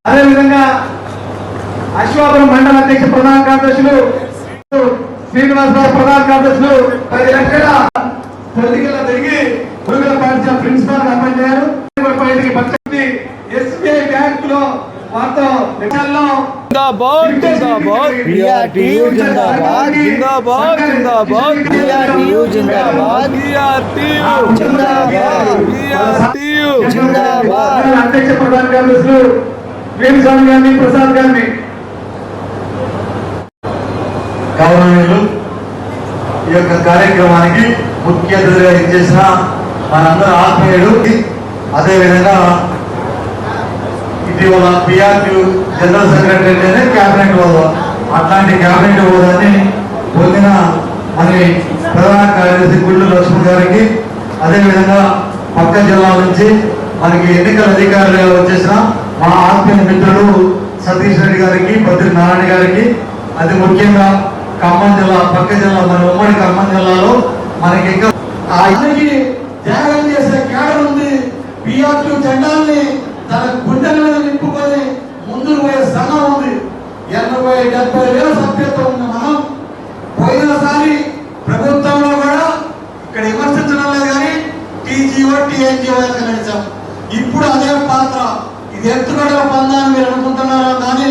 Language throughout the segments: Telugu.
అదేవిధంగా అశ్వాపురం మండల అధ్యక్ష ప్రధాన కార్యదర్శులు శ్రీనివాసరావు ప్రధాన కార్యదర్శులు 10 లక్షల పొలిటికల్ తిరిగి పురుగుల పాఠశాల ప్రిన్సిపాల్ అపాయింట్ అయ్యారు. ఎస్బీఐ బ్యాంక్ లో వారితో అధ్యక్ష ప్రధాన కార్యదర్శులు వేణుస్వామి గారిని ప్రసాద్ గారిని గౌరవనీయులు ఈ యొక్క కార్యక్రమానికి ముఖ్య అతిథిగా ఇచ్చేసిన మనందరూ ఆత్మీయుడు, అదేవిధంగా ఇటీవల పిఆర్టీ జనరల్ సెక్రటరీ అనేది క్యాబినెట్ హోదా, అట్లాంటి క్యాబినెట్ హోదాని పొందిన మరి ప్రధాన కార్యదర్శి గుళ్ళు లక్ష్మణ్ గారికి, అదేవిధంగా పక్క జిల్లా నుంచి మనకి ఎన్నికల అధికారులుగా వచ్చేసిన మా ఆత్మీయ మిత్రుడు సతీష్ రెడ్డి గారికి, బద్రి నారాయణ గారికి, అది ముఖ్యంగా ఖమ్మం జిల్లా పక్క జిల్లా మన ఉమ్మడి ఖమ్మం జిల్లాలో మనకి ఇంకా త్యాగం చేసే కేడర్ ఉంది. పిఆర్టీ జెండాల్ని తన గుండెల మీద నింపుకొని ముందుకు పోయే సంఘం ఉంది. 80-70 వేల సభ్యత్వం ఉన్న మనం పోయినసారి ప్రభుత్వంలో కూడా ఇక్కడ విమర్శించడం లేదు కానీ టీజీఓ టీఎన్జిఓ నడిచాం. ఇప్పుడు అదే పాత్ర. ఇది ఎత్తుగడవ పందా అని మీరు అనుకుంటున్నారా, కానీ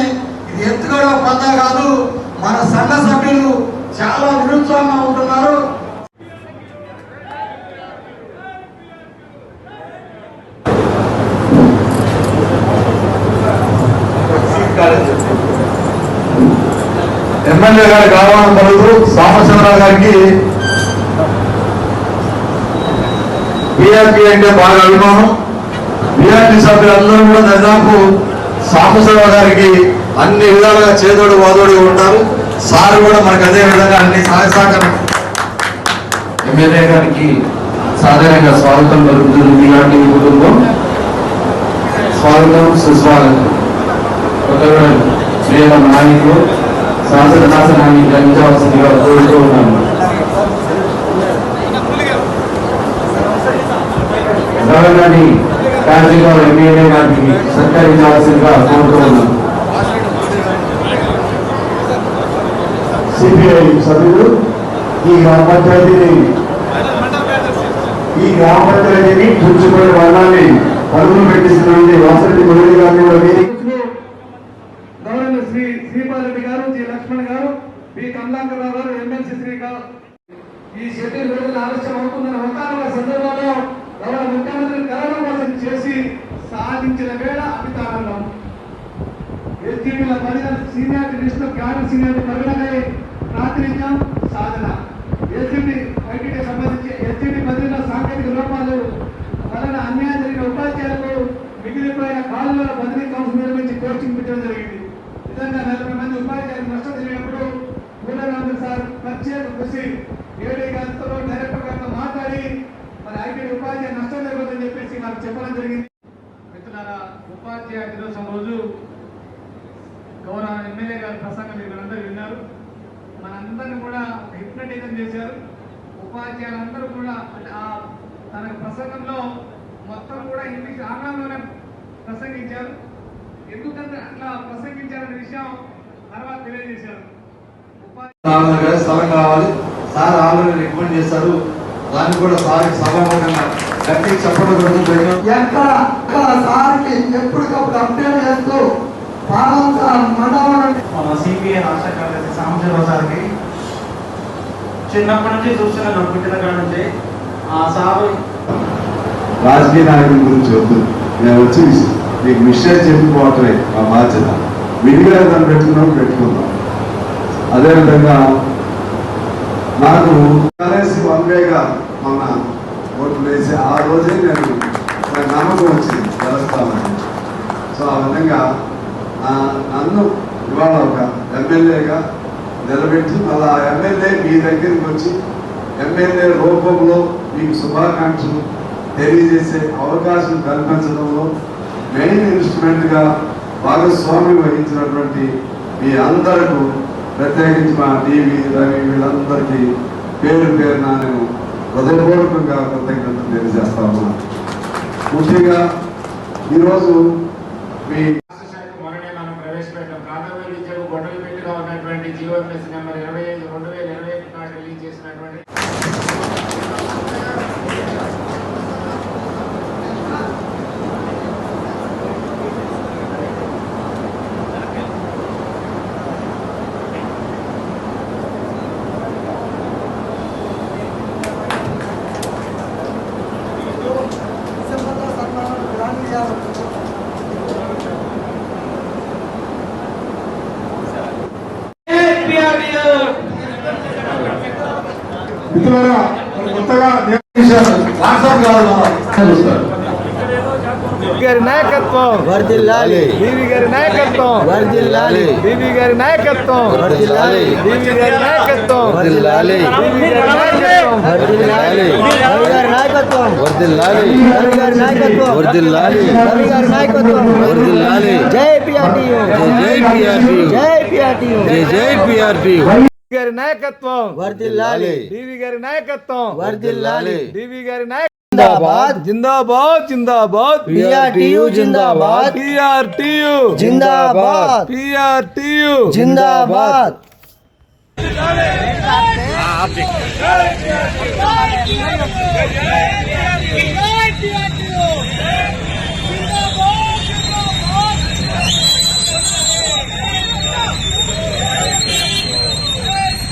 ఇది ఎత్తుగడవ పందా కాదు. మన సంఘ సభ్యులు చాలా నిరుత్సాహంగా ఉంటున్నారు. ఎమ్మెల్యే గారి ఆహ్వానం పలుకుతూ సాంబశివరావు గారికి బీఆర్పీ అంటే బాగా అభిమానం. బీఆర్పీ సభ్యులందరూ కూడా దాదాపు సాంబశివరావు గారికి అన్ని విధాలుగా చేదోడు వాదోడుగా ఉంటారు. సార్ కూడా మనకు అదే విధంగా అన్ని సహాయ సహకారం. ఎమ్మెల్యే గారికి సాధారణంగా స్వాగతం పలుకుతుంది బీఆర్టీ కుటుంబం. స్వాగతం సుస్వాగతం. ప్రియ నాయకులు శాసనాన్ని గ్రహించవలసిందిగా కోరుతూ ఉన్నాను. గవర్నర్ని కార్యక్రమం ఎమ్మెల్యే గారికి సత్కరించాల్సిందిగా కోరుతూ ఉన్నాను. సిపిఐ సభ్యులు ఈ గ్రామ పంచాయతీని కూర్చుకునే వర్ణాన్ని పరుగులు పెట్టిస్తున్నటువంటి వాసరెడ్డి మురళి గారిని కూడా గవర్నర్ శ్రీపాలరెడ్డి గారు, జి లక్ష్మణ్ గారు, బి కమలాకర్రావు గారు, ఎమ్మెల్సీ శ్రీ గారు ఈ షెడ్యూల్ రోజుల ఆలస్యం అవుతుందన్న ఒకనొక సందర్భంలో గౌరవ ముఖ్యమంత్రి కరోనా కోసం చేసి సాధించిన వేళ అమితానందం. ఎస్జీబీల 10 సీనియారిటీ లిస్టులో క్యాడర్ సీనియారిటీ పరిగణనై ప్రాతినిధ్యం సాధన. ఎస్జీబీ ఐటీకి సంబంధించి ఎస్జీబీ 10లో సాంకేతిక లోపాలు వలన అన్యాయం జరిగిన ఉపాధ్యాయులకు మిగిలిపోయిన కాలువల బదిలీ కౌన్సిల్ నిర్మించి కోచింగ్ పెట్టడం జరిగింది. విధంగా 40 మంది ఉపాధ్యాయులు నష్టం జరిగినప్పుడు మూలరాజు సార్ ప్రత్యేక కృషి ఏడీ గారితో డైరెక్టర్ గారితో మాట్లాడి మరి ఐటీ ఉపాధ్యాయ నష్టం జరగదని చెప్పేసి నాకు చెప్పడం జరిగింది. మిత్రులారా, ఉపాధ్యాయ దినోత్సవం రోజు గౌరవ ఎమ్మెల్యే గారి ప్రసంగం మీరందరూ విన్నారు. మనందరినీ కూడా హిప్నటిజం చేశారు. ఉపాధ్యాయులందరూ కూడా తన ప్రసంగంలో మొత్తం కూడా ఇంగ్లీష్ ఆంగ్లంలోనే ప్రసంగించారు. ఎందుకంటే అట్లా ప్రసంగించారనే విషయం తర్వాత తెలియజేశారు. స్థలం కావాలి సార్ ఆల్రెడీ రికమెండ్ చేశారు. దాన్ని కూడా సార్కి సభాముఖంగా గట్టి చెప్పడం సార్కి ఎప్పటికప్పుడు అప్డేట్ చేస్తూ మన సిపిఐ రాష్ట్ర కార్యదర్శి సాంబశివరావు సార్కి చిన్నప్పటి నుంచి చూస్తున్నాను. పుట్టిన కాడ నుంచి ఆ సారు రాజకీయ నాయకుల గురించి వద్దు, నేను వచ్చి మీకు విషయాలు చెప్పిపోవటమే మా బాధ్యత. విడిగా దాన్ని పెట్టుకుందాం. అదేవిధంగా నాకు వన్ వేగా మొన్న ఓట్లు వేసి ఆ రోజే నాకు నమ్మకం వచ్చింది గెలుస్తామని. సో ఆ విధంగా నన్ను ఇవాళ ఒక ఎమ్మెల్యేగా నిలబెట్టి మళ్ళీ ఆ ఎమ్మెల్యే మీ దగ్గరికి వచ్చి ఎమ్మెల్యే రూపంలో మీకు శుభాకాంక్షలు తెలియజేసే అవకాశం కల్పించడంలో మెయిన్ ఇన్స్ట్రుమెంట్గా భాగస్వామ్యం వహించినటువంటి మీ అందరకు ప్రత్యేకించి మా టీవీ రవి వీళ్ళందరికీ పేరు పేరున నేను హృదయపూర్వకంగా కృతజ్ఞతలు తెలియజేస్తా ఉన్నాను. ముఖ్యంగా ఈరోజు మీ మొన్ననే మనం ప్రవేశపెట్టాం. ప్రాథమిక విద్యకు గొడవలు పెట్టిగా ఉన్నటువంటి జీవోఎంఎస్ నెంబర్ 25/2025 నాడు రిలీజ్ చేసినటువంటి మిత్రులారా కొత్తగా వాట్సాప్ కాదు చూస్తారు. గారి నాయకత్వం వర్ధిల్లాలి బీవీ గారి నాయకత్వం వర్ధిల్లాలి బీవీ గారి నాయకత్వం వర్ధిల్లాలి బీవీ గారి నాయకత్వం వర్ధిల్లాలి బీవీ గారి నాయకత్వం వర్ధిల్లాలి రవి గారి నాయకత్వం వర్ధిల్లాలి రవి గారి నాయకత్వం వర్ధిల్లాలి రవి గారి నాయకత్వం వర్ధిల్లాలి జై పిఆర్టీయూ జై పిఆర్టీయూ జై పిఆర్టీయూ జై పిఆర్టీయూ గారి నాయకత్వం వర్ధిల్లాలి బీవీ గారి నాయకత్వం వర్ధిల్లాలి బీవీ గారి నాయకత్వం జిందాబాద్ జిందాబాద్ జిందాబాద్ పిఆర్టీయూ జిందాబాద్ పిఆర్టీయూ జిందాబాద్ పిఆర్టీయూ జిందాబాద్ Jai PRTU!